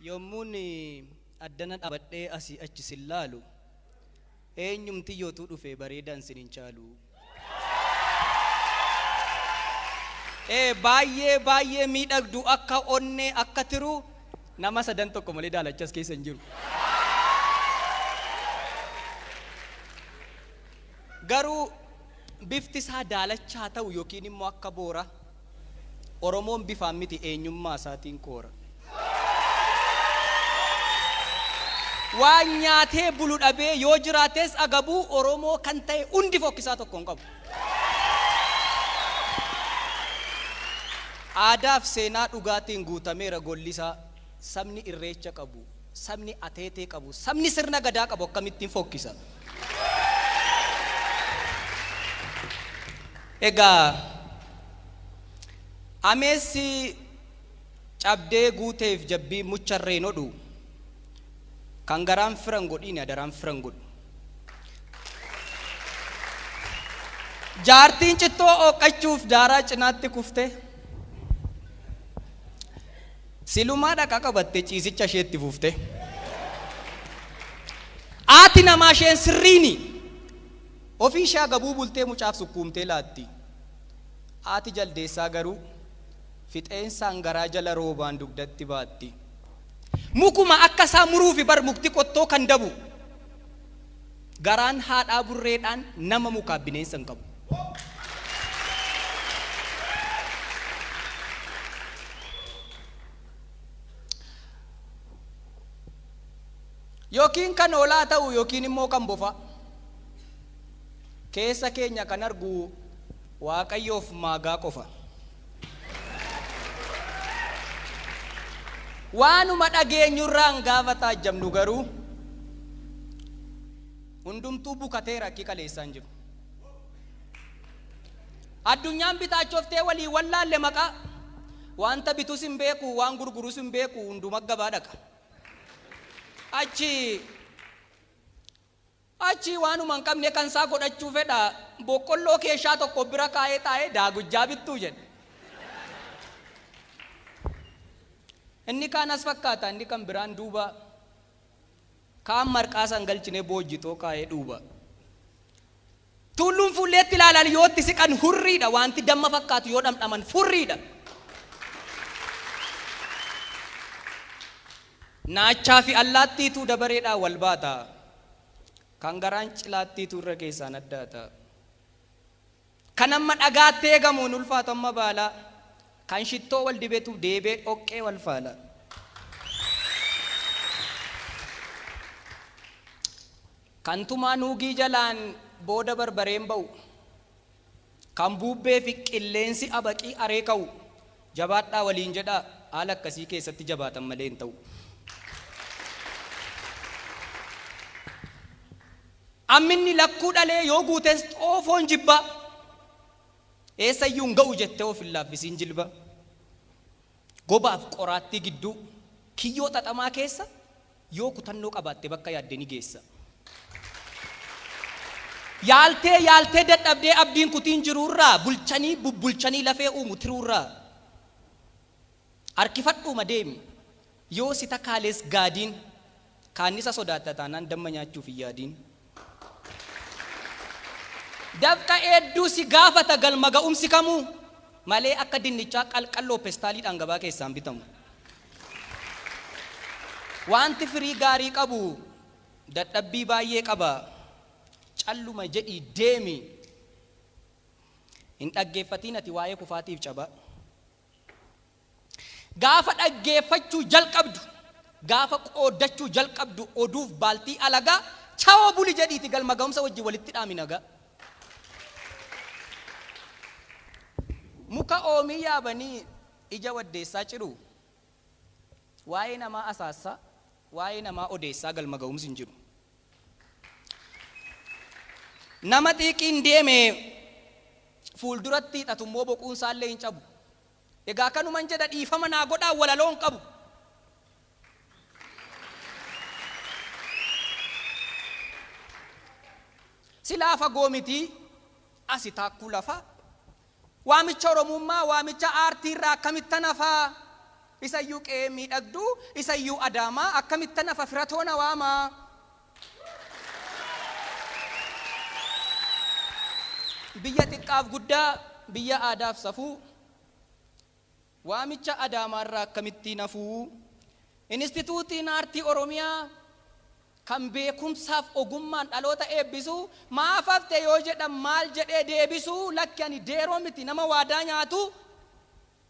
Yommuun addana dhaabadhee asii achi sin laalu eenyumti yootuu dhufe bareedan sin hin caalu. Baay'ee miidhagdu akka onnee akka tiru nama sadan tokko malee daalachas keessa hin jiru. Garuu bifti isaa daalachaa ta'u yookiin immoo akka boora Oromoon bifaan miti eenyummaa isaatiin koora. Waan nyaatee bulu dhabee yoo jiraates agabuu Oromoo kan ta'e hundi fokkisaa tokko hin qabu. Aadaaf seenaa dhugaatiin guutameera gollisaa. Sabni irreecha qabu, sabni ateetee qabu, sabni sirna gadaa qabu akkamittiin fokkisa. Egaa ameessi cabdee guuteef jabbii mucharreen odhu kan garaan firan godhiin adaraan firan godhu. Jaartiin cittoo oqqachuuf daaraa cinaatti kufte silumaa dhaqa qabatte ciisicha isheetti fufte. Haati namaa isheen sirriini ofii ishee agabuu bultee mucaaf sukkuumtee laatti. Haati jaldeessaa garuu fixeensaan garaa jala roobaan dugdatti baatti. Mukuma akka isaa muruufi bar mukti qottoo kan dabu garaan haadhaa burreedhaan nama mukaa bineensa hin qabu. Yookiin kan oolaa ta'u yookiin immoo kan bofa keessa keenya kan argu Waaqayyoof maagaa qofa. Waanuma dhageenyurraan gaafa taajjabnu garuu hundumtuu bukateera akkii kaleessaan jiru. Addunyaan bitaachoftee walii wallaalle maqaa wanta bitus hin beeku waan gurgurus hin beeku hunduma gabaa dhaqa. Achi waanuma hin qabne kan isaa godhachuu fedha boqqolloo keeshaa tokko bira kaa'ee taa'ee daagujjaa bittuu jedhe. Inni kaan as fakkaata inni kan biraan duuba kaan marqaa san galchine boojjitoo kaa'ee duuba. Tulluun fuulleetti ilaalan yoo itti siqan hurriidha wanti damma fakkaatu yoo dhamdhaman furriidha. Naachaa fi allaattiitu dabareedhaa wal baata. Kan garaan cilaattiitu irra keessaan addaata. Kan amma dhagaattee gamuun ulfaatu amma baala. Kan shittoo wal dibetu deebee dhoqqee wal faala. Kan tumaa nuugii jalaan booda barbareen ba'u. Kan buubbee fi qilleensi abaqii aree ka'u. Jabaadhaa waliin jedhaa haala akkasii keessatti jabaatan malee hin ta'u. Amminni lakkuu dhalee yoo guutes xoofoon jibba. Eessayyuu hin ga'u jettee of hin laaffisiin jilba. Gobaaf qoraattii gidduu kiyyoo xaxamaa keessa yoo kutannoo qabaatte bakka yaadde ni geessa. Yaaltee dadhabdee abdiin kutiin jiruurraa bulchanii bubbulchanii lafee uumu tiruurraa. Harkifadhuuma deemi yoo si takkaalees gaadiin kaannisa sodaatta taanaan damma nyaachuuf hin yaadiin. Dafqa hedduu si gaafata galma ga'umsi kamuu malee akka dinnichaa qalqalloo pestaaliidhaan gabaa keessaan bitamu. Wanti firii gaarii qabu dadhabbii baay'ee qaba. Calluma jedhii deemi. Hin dhaggeeffatiin ati waa'ee kufaatiif caba. Gaafa dhaggeeffachuu jalqabdu gaafa qooddachuu jalqabdu oduuf baaltii alagaa chawoo buli jedhiiti galma ga'umsa wajjin walitti dhaaminaga. Muka oomii yaabanii ija waddeessaa ciru waa'ee namaa asaassaa waa'ee namaa odeessaa galma ga'umsi hin jiru. Nama xiiqiin deeme fuulduratti hidhatummoo boquunsaallee hin cabu. Egaa kanuman jedha dhiifama naa godhaa walaloon qabu. Silaa fagoo mitii asi taakkuu lafaa. Waamicha Oromummaa waamicha aartii irraa akkamitti nafaa isayyuu qe'ee miidhagduu, isayyuu adaamaa akkamittan afa firatoo na waamaa. Biyya xiqqaaf guddaa, biyya aadaaf safuu, waamicha adaamaarraa akkamittiin hafuu. Instituutiin aartii Oromiyaa kan beekumsaaf ogummaan dhaloota eebbisu maaf hafte yoo jedhan maal jedhee deebisu. Lakki ani deeroo miti nama waadaa nyaatu,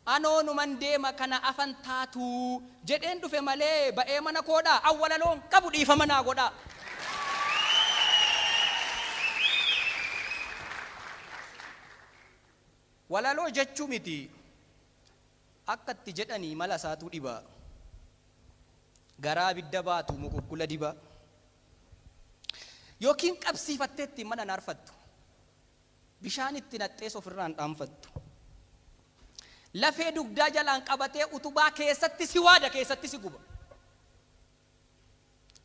anoonuman deema kana afan taatu jedheen dhufe malee ba'ee mana koodhaa awwalaloon qabu dhiifama naa godhaa. Walaloo jechuu miti akka itti jedhanii mala isaatu dhiba. Garaa bidda baatu mukukkula diba. Yookiin qabsiifattee ittiin mana naarfattu, bishaan itti naxxees ofirraan dhaanfattu, lafee dugdaa jalaan qabatee utubaa keessatti si waada, keessatti si guba.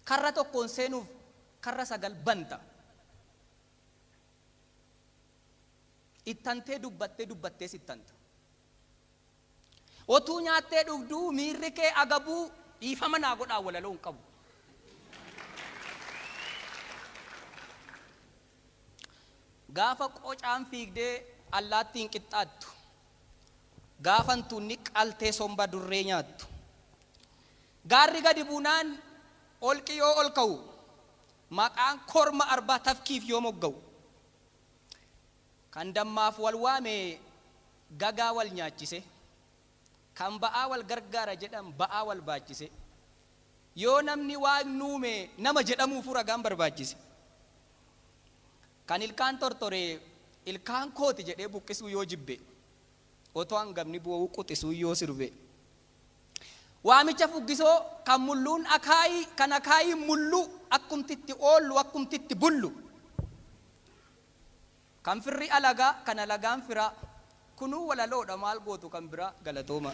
Karra tokkoon seenuuf karra 9 banta. Ittantee dubbattee sittanta. Otuu nyaattee dhugduu miirri kee agabuu dhiifama naa godhaa walaloon qabu. Gaafa qocaan fiigdee allaattiin qixxaattu, gaafan tunni qaltee somba durree nyaattu, gaarri gadi buunaan olqi yoo ol ka'u, maqaan korma arbaa tafkiif yoo mogga'u, kan dammaaf wal waame gagaa wal nyaachise, kan ba'aa wal gargaara jedhan ba'aa wal baachise, yoo namni waan nuume nama jedhamuuf ragaan barbaachise, kan ilkaan tortoree ilkaan kooti jedhee buqqisuu yoo jibbe, otoo hangafni bu'uu quxisuu yoo sirbe, waamicha fuggisoo kan mulluun akaayii kan akaayii mullu akkumtitti oollu akkumtitti bullu, kan firri alagaa kan alagaan firaa, kunuu walaloodha maal gootu kan biraa. Galatooma.